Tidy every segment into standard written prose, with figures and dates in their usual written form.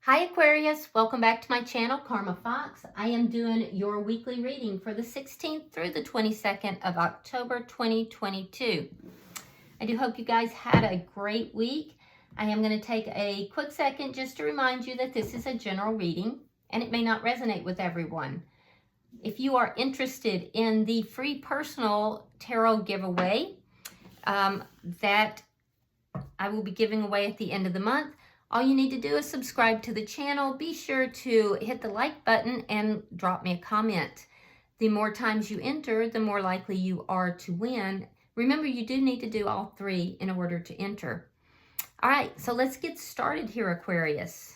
Hi Aquarius, welcome back to my channel, Karma Fox. I am doing your weekly reading for the 16th through the 22nd of October 2022. I do hope you guys had a great week. I am going to take a quick second just to remind you that this is a general reading and it may not resonate with everyone. If you are interested in the free personal tarot giveaway that I will be giving away at the end of the month, all you need to do is subscribe to the channel. Be sure to hit the like button and drop me a comment. The more times you enter, the more likely you are to win. Remember, you do need to do all three in order to enter. All right, so let's get started here, Aquarius.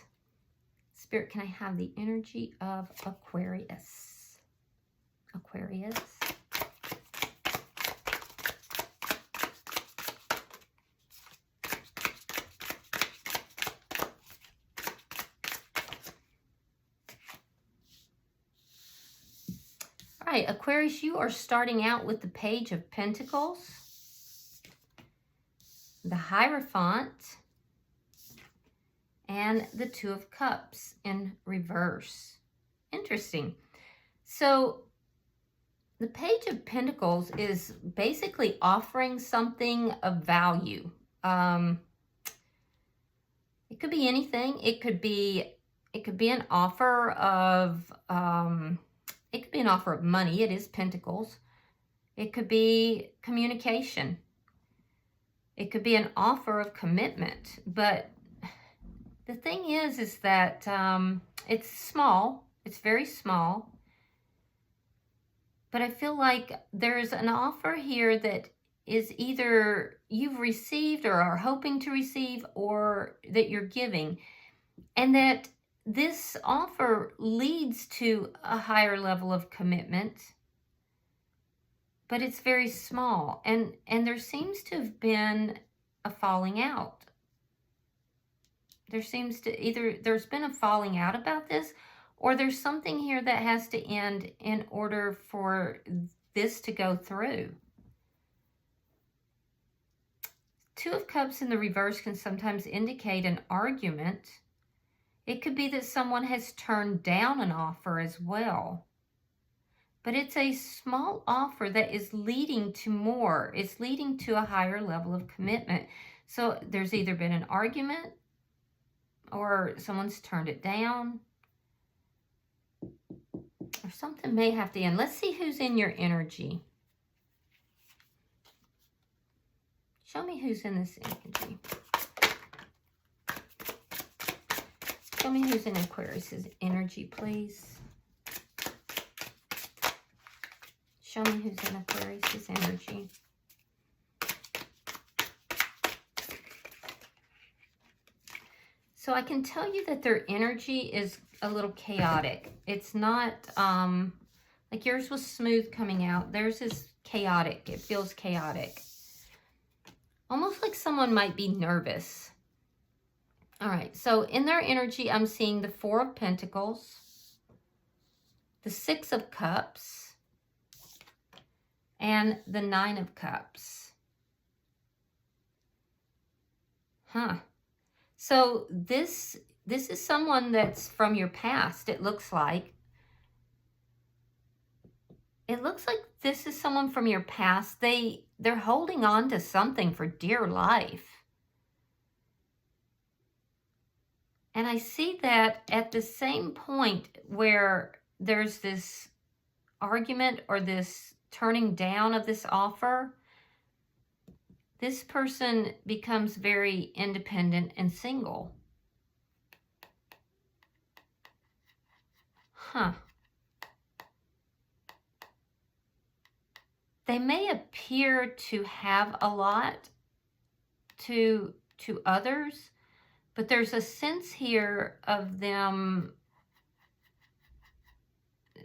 Spirit, can I have the energy of Aquarius? Aquarius. All right, Aquarius, you are starting out with the Page of Pentacles, the Hierophant, and the Two of Cups in reverse. Interesting. So the Page of Pentacles is basically offering something of value. It could be anything. It could be an offer of it could be an offer of money. It is Pentacles. It could be communication. It could be an offer of commitment. But the thing is that it's small. It's very small. But I feel like there's an offer here that is either you've received or are hoping to receive, or that you're giving. And that this offer leads to a higher level of commitment, but it's very small. And there seems to have been a falling out. There seems to either there's been a falling out about this, or there's something here that has to end in order for this to go through. Two of Cups in the reverse can sometimes indicate an argument. It could be that someone has turned down an offer as well. But it's a small offer that is leading to more. It's leading to a higher level of commitment. So there's either been an argument or someone's turned it down. Or something may have to end. Let's see who's in your energy. Show me who's in this energy. Show me who's in Aquarius's energy, please. Show me who's in Aquarius's energy. So I can tell you that their energy is a little chaotic. It's not, like yours was smooth coming out. Theirs is chaotic. It feels chaotic. Almost like someone might be nervous. All right, so in their energy, I'm seeing the Four of Pentacles, the Six of Cups, and the Nine of Cups. So this is someone that's from your past, it looks like. It looks like this is someone from your past. They're holding on to something for dear life. And I see that at the same point where there's this argument or this turning down of this offer, this person becomes very independent and single. They may appear to have a lot to others, but there's a sense here of them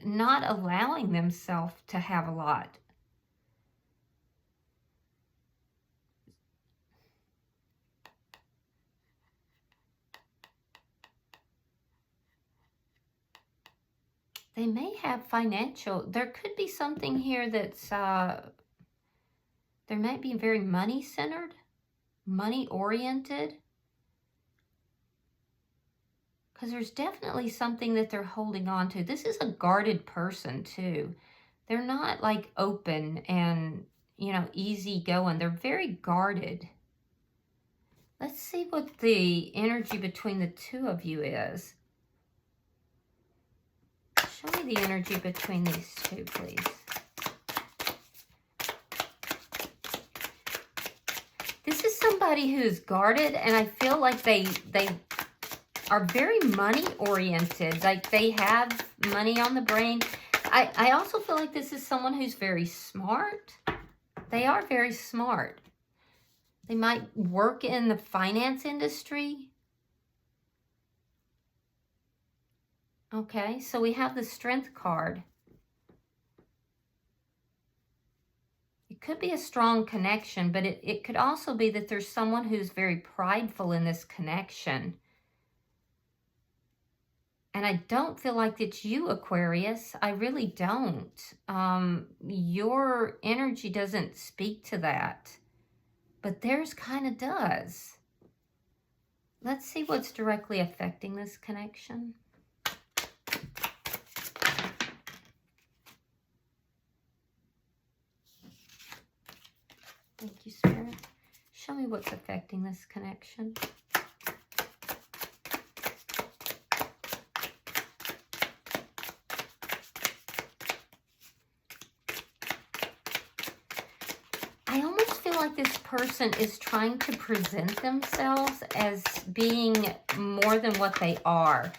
not allowing themselves to have a lot. They may have financial, there could be something here that's, there might be very money-centered, money-oriented. Because there's definitely something that they're holding on to. This is a guarded person too. They're not like open and, you know, easy going. They're very guarded. Let's see what the energy between the two of you is. Show me the energy between these two, please. This is somebody who's guarded, and I feel like they are very money oriented. Like they have money on the brain. I also feel like this is someone who's very smart. They are very smart. They might work in the finance industry. Okay, so we have the Strength card. It could be a strong connection, but it could also be that there's someone who's very prideful in this connection. And I don't feel like it's you, Aquarius. I really don't. Your energy doesn't speak to that. But theirs kind of does. Let's see what's directly affecting this connection. Thank you, Spirit. Show me what's affecting this connection. I almost feel like this person is trying to present themselves as being more than what they are.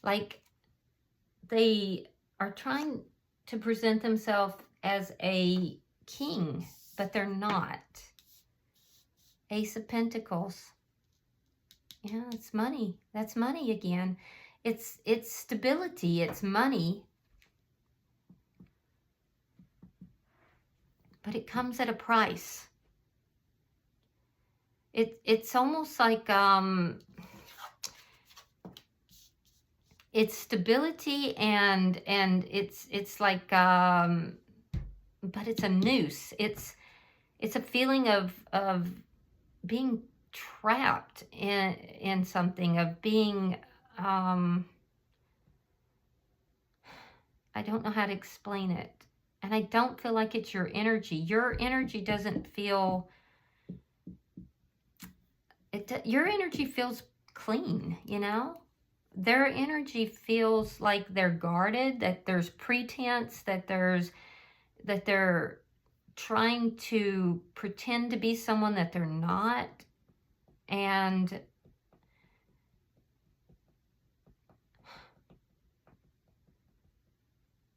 Like they are trying to present themselves as a king, but they're not. Ace of Pentacles. Yeah, it's money. That's money again. It's stability. It's money. But it comes at a price. It's almost like it's stability and it's like but it's a noose. It's a feeling of being trapped in something, of being I don't know how to explain it. And I don't feel like it's your energy. Your energy doesn't feel... Your energy feels clean, you know? Their energy feels like they're guarded, that there's pretense, that they're trying to pretend to be someone that they're not. And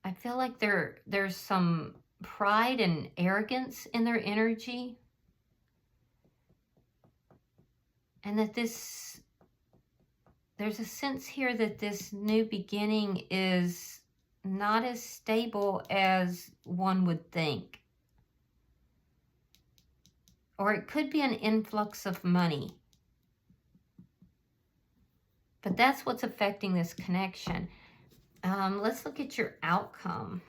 I feel like there's some pride and arrogance in their energy. And that there's a sense here that this new beginning is not as stable as one would think. Or it could be an influx of money. But that's what's affecting this connection. Let's look at your outcome.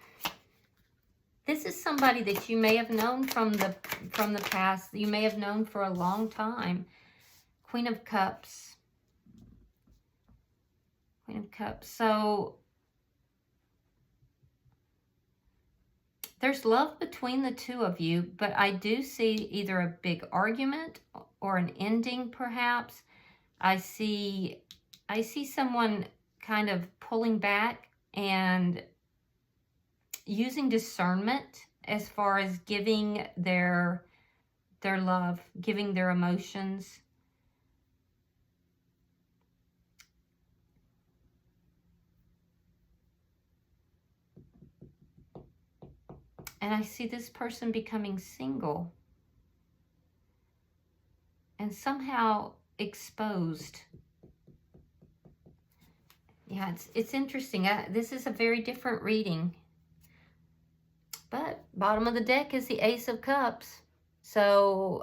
This is somebody that you may have known from the past. You may have known for a long time. Queen of Cups. Queen of Cups. So there's love between the two of you, but I do see either a big argument or an ending, perhaps. I see someone kind of pulling back and using discernment as far as giving their love, giving their emotions. And I see this person becoming single and somehow exposed. Yeah, it's interesting. This is a very different reading. But bottom of the deck is the Ace of Cups. So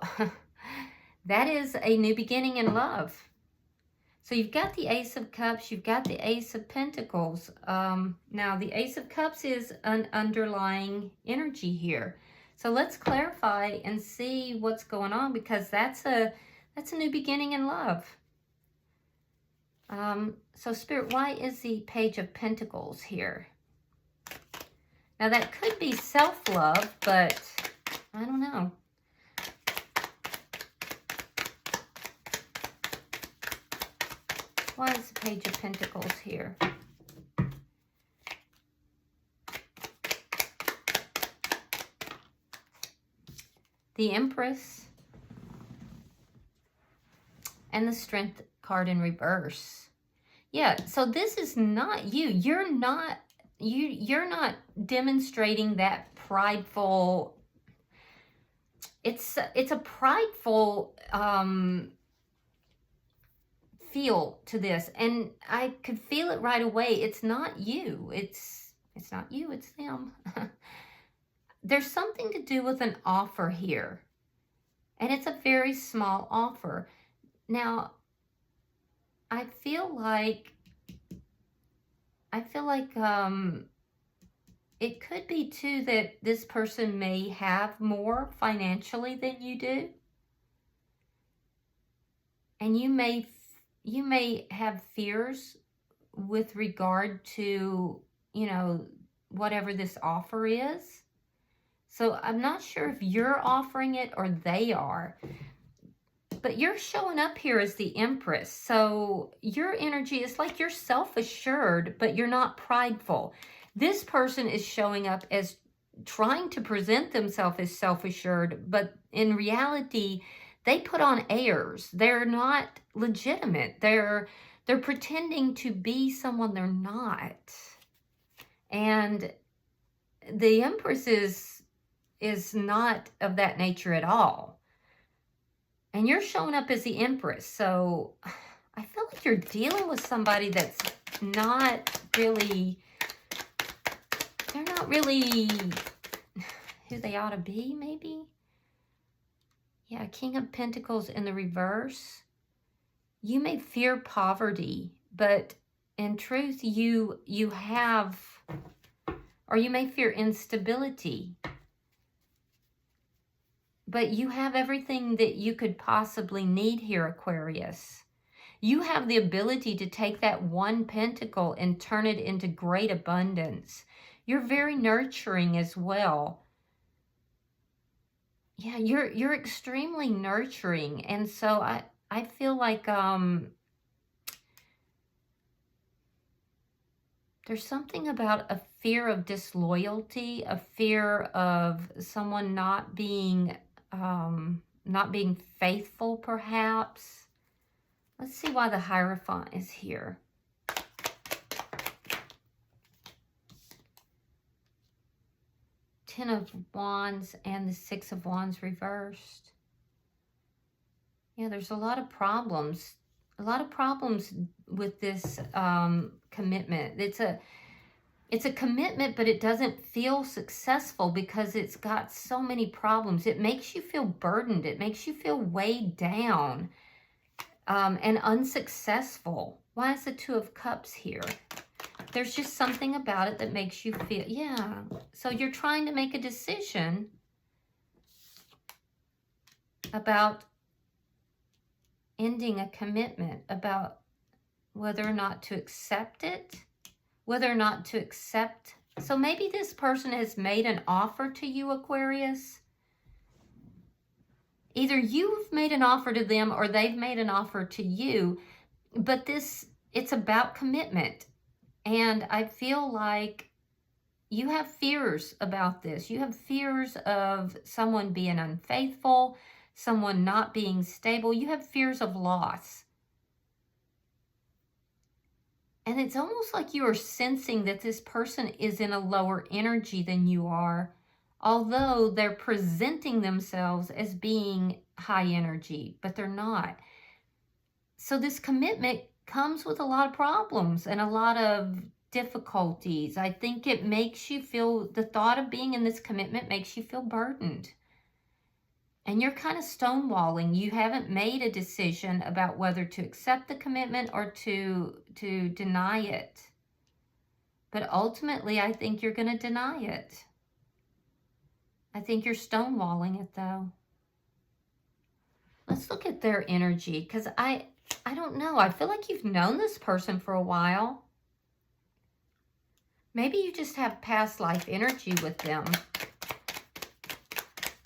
that is a new beginning in love. So you've got the Ace of Cups, you've got the Ace of Pentacles. Now the Ace of Cups is an underlying energy here. So let's clarify and see what's going on, because that's a new beginning in love. So Spirit, why is the Page of Pentacles here? Now that could be self-love, but I don't know. Why is the Page of Pentacles here? The Empress and the Strength card in reverse. Yeah, so this is not you. You're not demonstrating that prideful. It's a prideful feel to this, and I could feel it right away. It's not you. It's not you, it's them. There's something to do with an offer here, and it's a very small offer. Now, I feel like it could be too that this person may have more financially than you do, and you may have fears with regard to, you know, whatever this offer is. So I'm not sure if you're offering it or they are. But you're showing up here as the Empress. So your energy is like you're self-assured, but you're not prideful. This person is showing up as trying to present themselves as self-assured, but in reality, they put on airs. They're not legitimate. They're pretending to be someone they're not. And the Empress is not of that nature at all. And you're showing up as the Empress. So I feel like you're dealing with somebody that's not really, they're not really who they ought to be, maybe. Yeah, King of Pentacles in the reverse. You may fear poverty, but in truth, you have, or you may fear instability. But you have everything that you could possibly need here, Aquarius. You have the ability to take that one pentacle and turn it into great abundance. You're very nurturing as well. Yeah, you're extremely nurturing. And so I feel like there's something about a fear of disloyalty, a fear of someone not being faithful, perhaps. Let's see why the Hierophant is here. Ten of Wands and the Six of Wands reversed. Yeah, there's a lot of problems. A lot of problems with this commitment. It's a commitment, but it doesn't feel successful because it's got so many problems. It makes you feel burdened. It makes you feel weighed down and unsuccessful. Why is the Two of Cups here? There's just something about it that makes you feel, yeah. So you're trying to make a decision about ending a commitment, about whether or not to accept it. Whether or not to accept. So maybe this person has made an offer to you, Aquarius. Either you've made an offer to them or they've made an offer to you. But it's about commitment. And I feel like you have fears about this. You have fears of someone being unfaithful, someone not being stable. You have fears of loss. And it's almost like you are sensing that this person is in a lower energy than you are, although they're presenting themselves as being high energy, but they're not. So this commitment comes with a lot of problems and a lot of difficulties. I think it makes you feel, the thought of being in this commitment makes you feel burdened. And you're kind of stonewalling. You haven't made a decision about whether to accept the commitment or to deny it. But ultimately, I think you're going to deny it. I think you're stonewalling it, though. Let's look at their energy, because I I don't know. I feel like you've known this person for a while. Maybe you just have past life energy with them.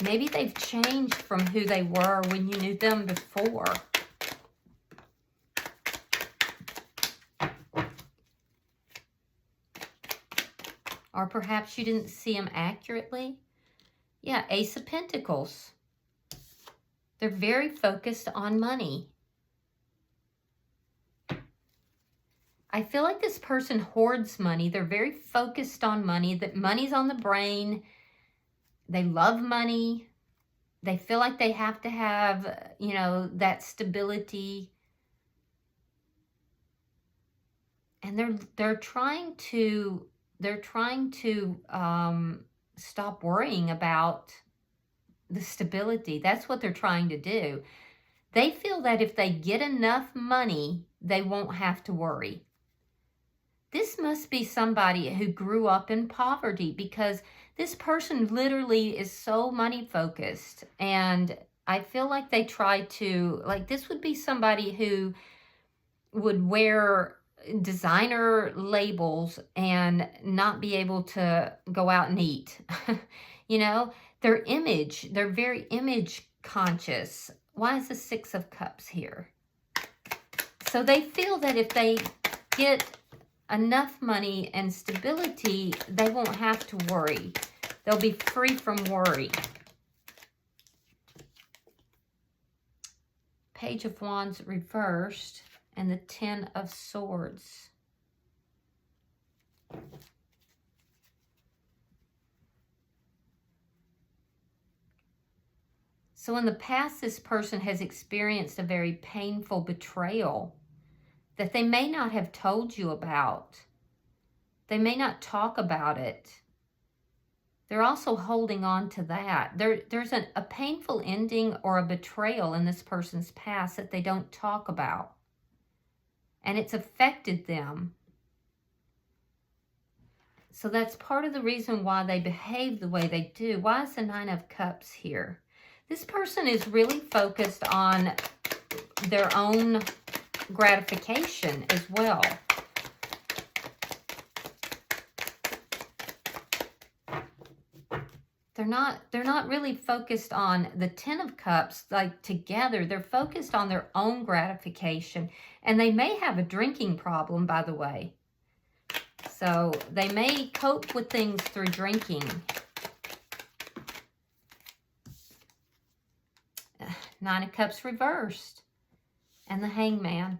Maybe they've changed from who they were when you knew them before. Or perhaps you didn't see them accurately. Yeah, Ace of Pentacles. They're very focused on money. I feel like this person hoards money. They're very focused on money, that money's on the brain. They love money. They feel like they have to have, you know, that stability. And they're trying to stop worrying about the stability. That's what they're trying to do. They feel that if they get enough money, they won't have to worry. This must be somebody who grew up in poverty, because this person literally is so money focused. And I feel like they try to, like, this would be somebody who would wear designer labels and not be able to go out and eat. You know, their image, they're very image conscious. Why is the Six of Cups here? So they feel that if they get enough money and stability, they won't have to worry. They'll be free from worry. Page of Wands reversed and the Ten of Swords. So in the past, this person has experienced a very painful betrayal that they may not have told you about. They may not talk about it. They're also holding on to that. There's a painful ending or a betrayal in this person's past that they don't talk about. And it's affected them. So that's part of the reason why they behave the way they do. Why is the Nine of Cups here? This person is really focused on their own gratification as well. They're not really focused on the Ten of Cups, like together. They're focused on their own gratification. And they may have a drinking problem, by the way. So they may cope with things through drinking. Nine of Cups reversed. And the Hangman.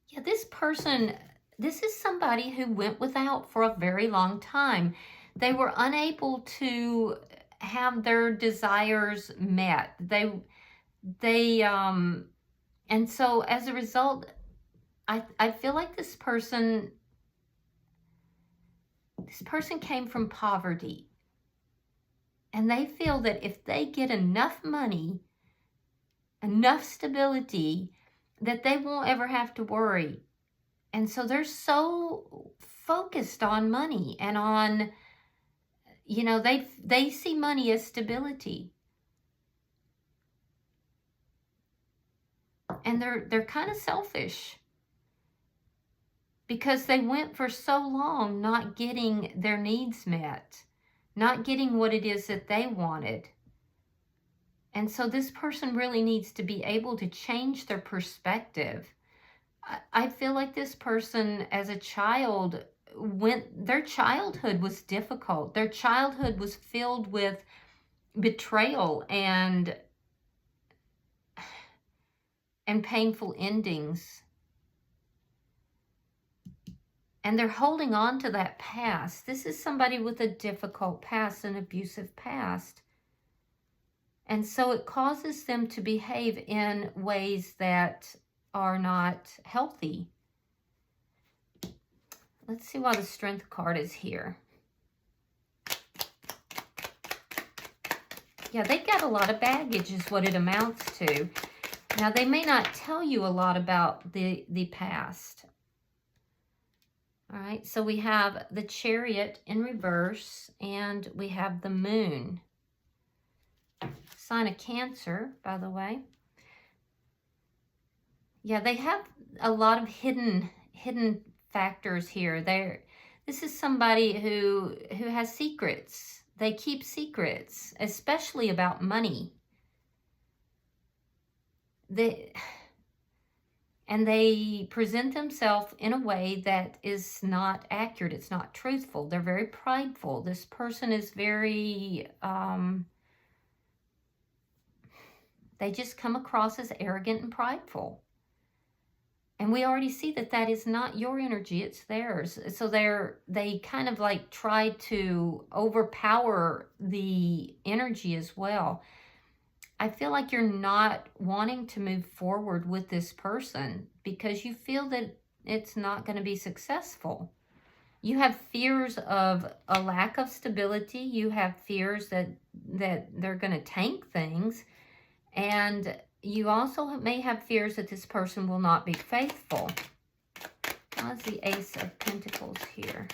Yeah, this person, this is somebody who went without for a very long time. They were unable to have their desires met. And so as a result, I feel like this person came from poverty. And they feel that if they get enough money, enough stability, that they won't ever have to worry. And so they're so focused on money and on, you know, they see money as stability. And they're kind of selfish, because they went for so long not getting their needs met, not getting what it is that they wanted. And so this person really needs to be able to change their perspective. I feel like this person as a child, their childhood was difficult. Their childhood was filled with betrayal and painful endings. And they're holding on to that past. This is somebody with a difficult past, an abusive past. And so it causes them to behave in ways that are not healthy. Let's see why the Strength card is here. Yeah, they got a lot of baggage is what it amounts to. Now, they may not tell you a lot about the past. All right, so we have the Chariot in reverse, and we have the Moon. Sign of Cancer, by the way. Yeah, they have a lot of hidden factors here. This is somebody who has secrets. They keep secrets, especially about money. And they present themselves in a way that is not accurate. It's not truthful. They're very prideful. This person is very, they just come across as arrogant and prideful. And we already see that that is not your energy, it's theirs. So they kind of like try to overpower the energy as well. I feel like you're not wanting to move forward with this person because you feel that it's not going to be successful. You have fears of a lack of stability. You have fears that they're going to tank things. And you also may have fears that this person will not be faithful. How's the Ace of Pentacles here?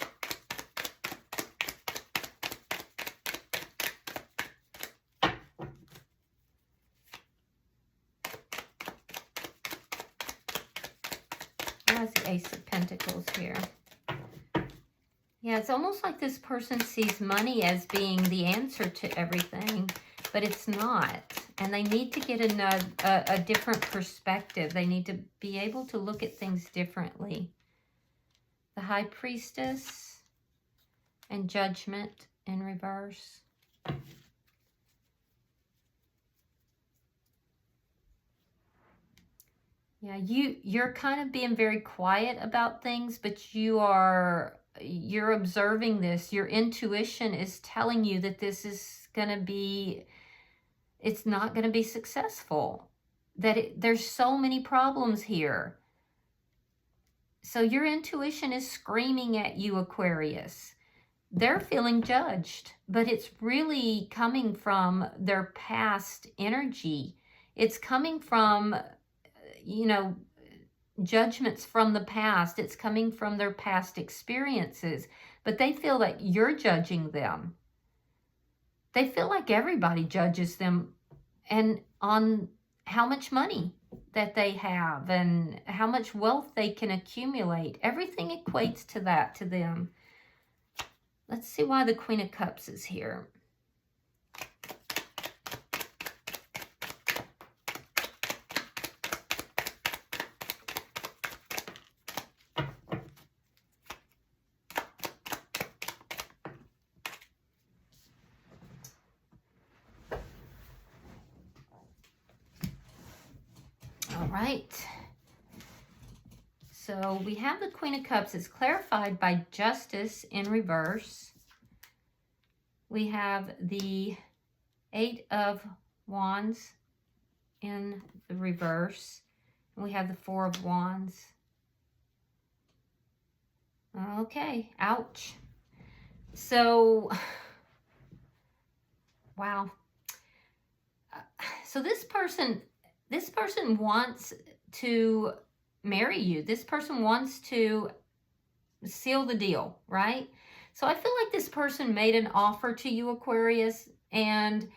How's the Ace of Pentacles here? Yeah, it's almost like this person sees money as being the answer to everything, but it's not. And they need to get a different perspective. They need to be able to look at things differently. The High Priestess and Judgment in reverse. Yeah, you're kind of being very quiet about things, but you're observing this. Your intuition is telling you that this is going to be, it's not going to be successful. There's so many problems here. So your intuition is screaming at you, Aquarius. They're feeling judged, but it's really coming from their past energy. It's coming from, you know, judgments from the past. It's coming from their past experiences, but they feel like you're judging them. They feel like everybody judges them and on how much money that they have and how much wealth they can accumulate. Everything equates to that to them. Let's see why the Queen of Cups is here. Right. So we have the Queen of Cups. It's clarified by Justice in reverse. We have the Eight of Wands in the reverse. We have the Four of Wands. Okay, ouch. So, wow. So this person wants to marry you. This person wants to seal the deal, right? So I feel like this person made an offer to you, Aquarius, and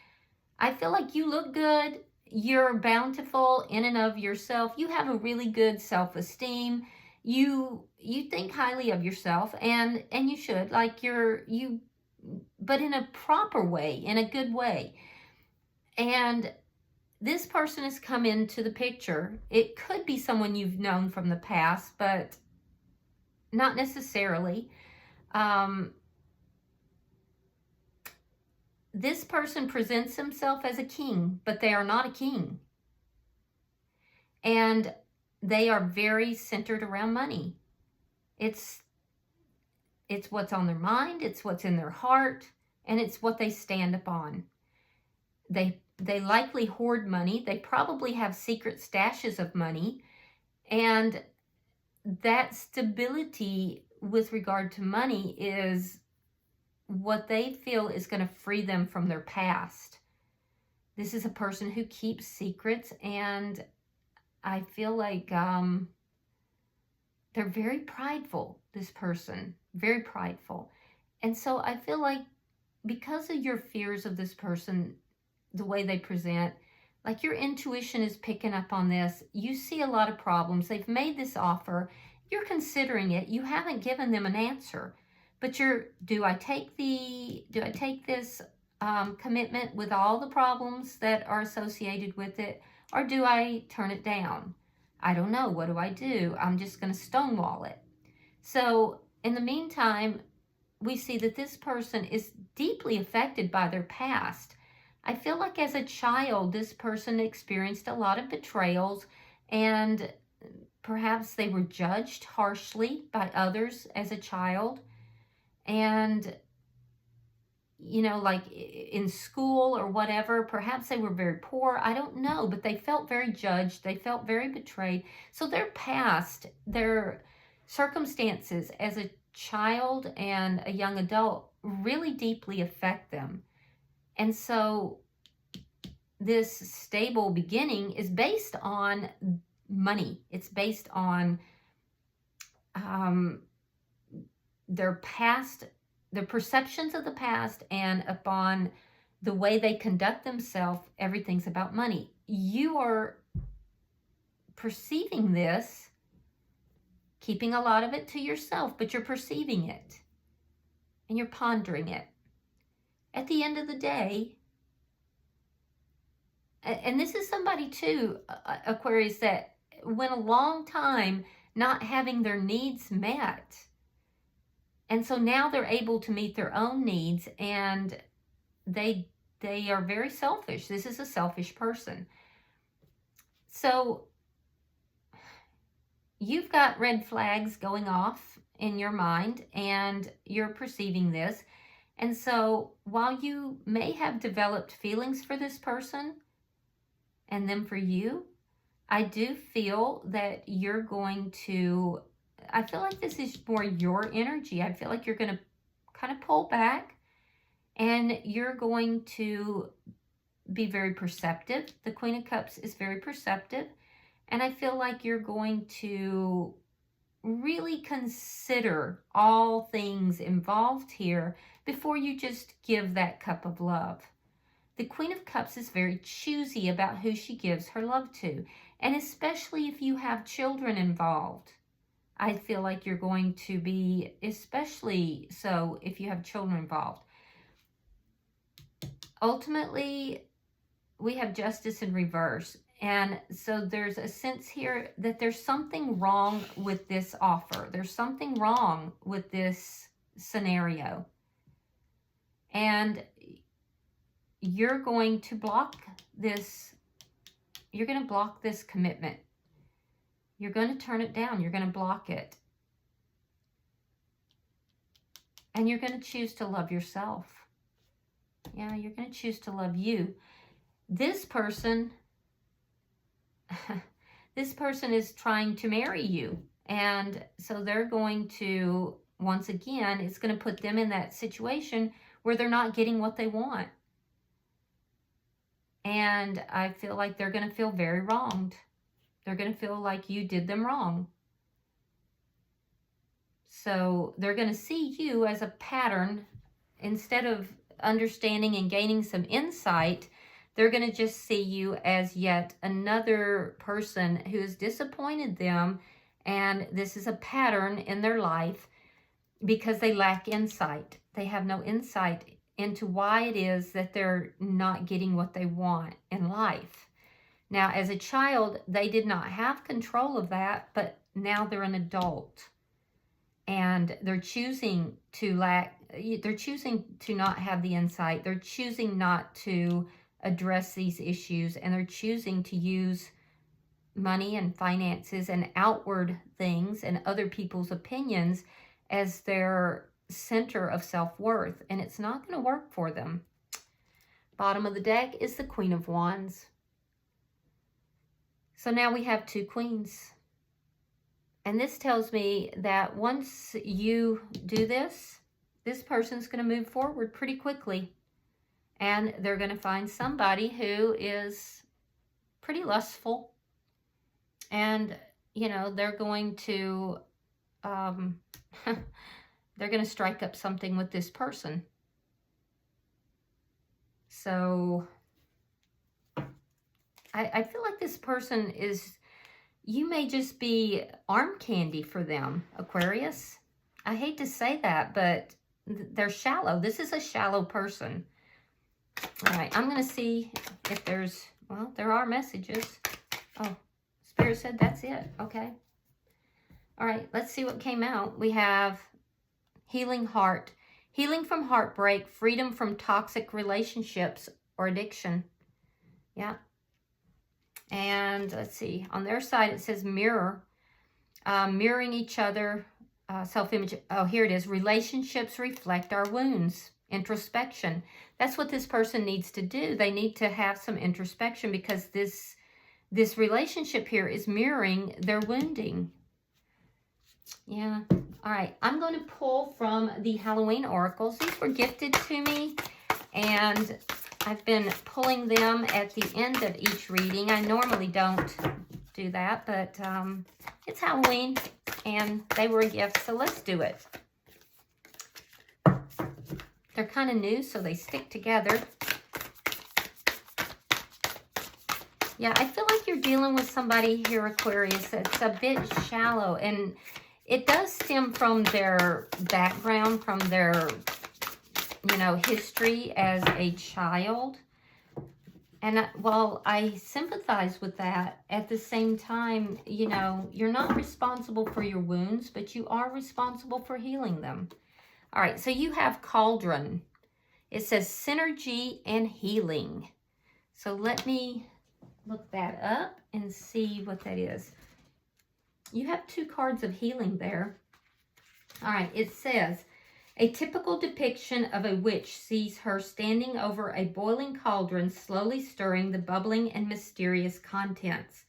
I feel like you look good. You're bountiful in and of yourself. You have a really good self-esteem. You think highly of yourself, and you should, like but in a proper way, in a good way. And this person has come into the picture. It could be someone you've known from the past, but not necessarily. This person presents himself as a king, but they are not a king. And they are very centered around money. It's what's on their mind, it's what's in their heart, and it's what they stand upon. They likely hoard money. They probably have secret stashes of money. And that stability with regard to money is what they feel is going to free them from their past. This is a person who keeps secrets, and I feel like they're very prideful, this person. Very prideful. And so I feel like because of your fears of this person, the way they present, like your intuition is picking up on this. You see a lot of problems. They've made this offer. You're considering it. You haven't given them an answer. But do I take this commitment with all the problems that are associated with it, or do I turn it down? I don't know. What do I do? I'm just going to stonewall it. So in the meantime, we see that this person is deeply affected by their past. I feel like as a child, this person experienced a lot of betrayals, and perhaps they were judged harshly by others as a child. And, you know, like in school or whatever, perhaps they were very poor. I don't know, but they felt very judged. They felt very betrayed. So their past, their circumstances as a child and a young adult really deeply affect them. And so this stable beginning is based on money. It's based on their past, their perceptions of the past, and upon the way they conduct themselves. Everything's about money. You are perceiving this, keeping a lot of it to yourself, but you're perceiving it and you're pondering it. At the end of the day, and this is somebody too, Aquarius, that went a long time not having their needs met. And so now they're able to meet their own needs, and they are very selfish. This is a selfish person. So you've got red flags going off in your mind, and you're perceiving this. And so while you may have developed feelings for this person and them for you, I do feel that you're going to, I feel like this is more your energy. I feel like you're going to kind of pull back, and you're going to be very perceptive. The Queen of Cups is very perceptive. And I feel like you're going to really consider all things involved here before you just give that cup of love. The Queen of Cups is very choosy about who she gives her love to, and especially if you have children involved. I feel like you're going to be, especially so if you have children involved. Ultimately, we have Justice in reverse. And so there's a sense here that there's something wrong with this offer. There's something wrong with this scenario. And you're going to block this. You're going to block this commitment. You're going to turn it down. You're going to block it. And you're going to choose to love yourself. Yeah, you're going to choose to love you. This person is trying to marry you. And so they're going to, once again, it's going to put them in that situation where they're not getting what they want. And I feel like they're going to feel very wronged. They're going to feel like you did them wrong. So they're going to see you as a pattern. Instead of understanding and gaining some insight, they're going to just see you as yet another person who has disappointed them. And this is a pattern in their life because they lack insight. They have no insight into why it is that they're not getting what they want in life. Now, as a child, they did not have control of that, but now they're an adult. And they're choosing to not have the insight. They're choosing not to address these issues, and they're choosing to use money and finances and outward things and other people's opinions as their center of self-worth, and it's not going to work for them. Bottom of the deck is the Queen of Wands. So now we have two queens. And this tells me that once you do this, this person's going to move forward pretty quickly. And they're going to find somebody who is pretty lustful. And, you know, they're going to strike up something with this person. So I feel like this person is, you may just be arm candy for them, Aquarius. I hate to say that, but they're shallow. This is a shallow person. All right, I'm going to see if there's, well, there are messages. Oh, Spirit said that's it. Okay. All right, let's see what came out. We have healing heart, healing from heartbreak, freedom from toxic relationships or addiction. Yeah. And let's see, on their side it says mirror, mirroring each other, self-image. Oh, here it is. Relationships reflect our wounds. Introspection. That's what this person needs to do. They need to have some introspection because this relationship here is mirroring their wounding. Yeah. All right. I'm going to pull from the Halloween oracles. These were gifted to me, and I've been pulling them at the end of each reading. I normally don't do that, but it's Halloween, and they were a gift, so let's do it. They're kind of new, so they stick together. Yeah, I feel like you're dealing with somebody here, Aquarius, that's a bit shallow, and it does stem from their background, from their, you know, history as a child. And while I sympathize with that, at the same time, you know, you're not responsible for your wounds, but you are responsible for healing them. All right, so you have Cauldron. It says synergy and healing. So let me look that up and see what that is. You have 2 cards of healing there. All right, it says, a typical depiction of a witch sees her standing over a boiling cauldron, slowly stirring the bubbling and mysterious contents.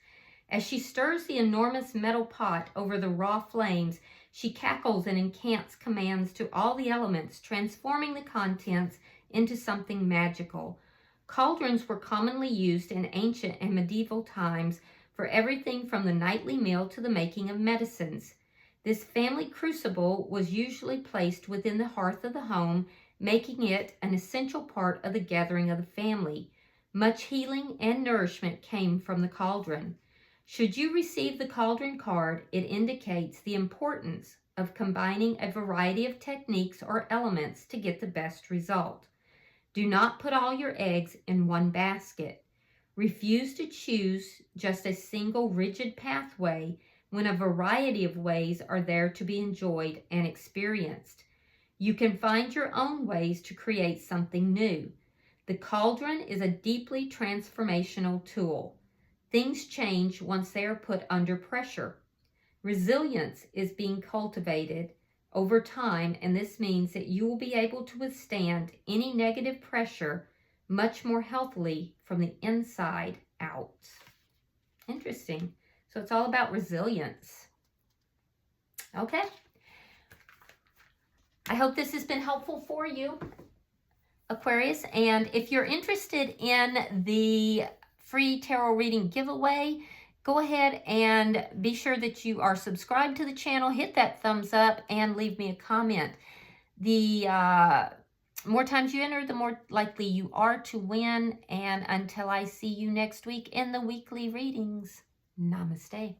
As she stirs the enormous metal pot over the raw flames, she cackles and incants commands to all the elements, transforming the contents into something magical. Cauldrons were commonly used in ancient and medieval times for everything from the nightly meal to the making of medicines. This family crucible was usually placed within the hearth of the home, making it an essential part of the gathering of the family. Much healing and nourishment came from the cauldron. Should you receive the Cauldron card, it indicates the importance of combining a variety of techniques or elements to get the best result. Do not put all your eggs in one basket. Refuse to choose just a single rigid pathway when a variety of ways are there to be enjoyed and experienced. You can find your own ways to create something new. The Cauldron is a deeply transformational tool. Things change once they are put under pressure. Resilience is being cultivated over time, and this means that you will be able to withstand any negative pressure much more healthily from the inside out. Interesting. So it's all about resilience. Okay. I hope this has been helpful for you, Aquarius. And if you're interested in the free tarot reading giveaway, go ahead and be sure that you are subscribed to the channel, hit that thumbs up, and leave me a comment. The more times you enter, the more likely you are to win. And until I see you next week in the weekly readings, namaste.